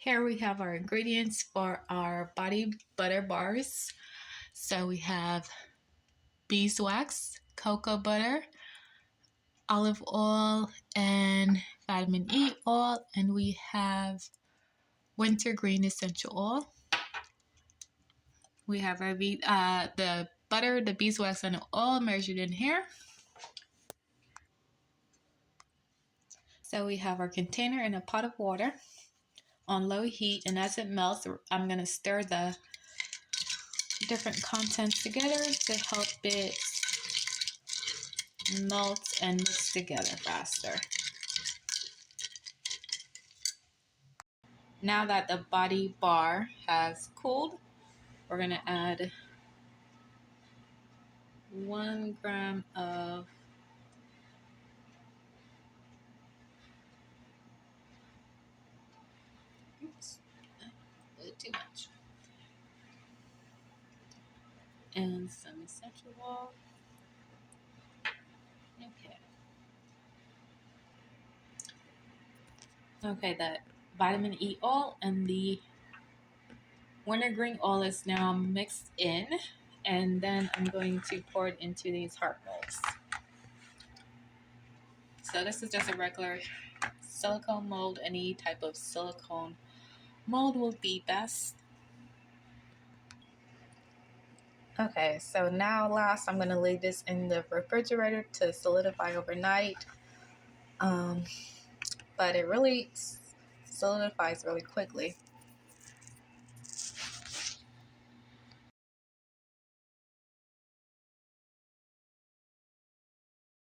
Here we have our ingredients for our body butter bars. So we have beeswax, cocoa butter, olive oil, and vitamin E oil, and we have wintergreen essential oil. We have our the butter, the beeswax, and the oil measured in here. So we have our container in a pot of water on low heat, and as it melts, I'm going to stir the different contents together to help it melt and mix together faster. Now that the body bar has cooled, we're going to add 1 gram of a little too much, and some essential oil. Okay, the vitamin E oil and the wintergreen oil is now mixed in, and then I'm going to pour it into these heart molds. So this is just a regular silicone mold. Any type of silicone mold will be best. Okay, so now last I'm going to leave this in the refrigerator to solidify overnight. But it really solidifies really quickly.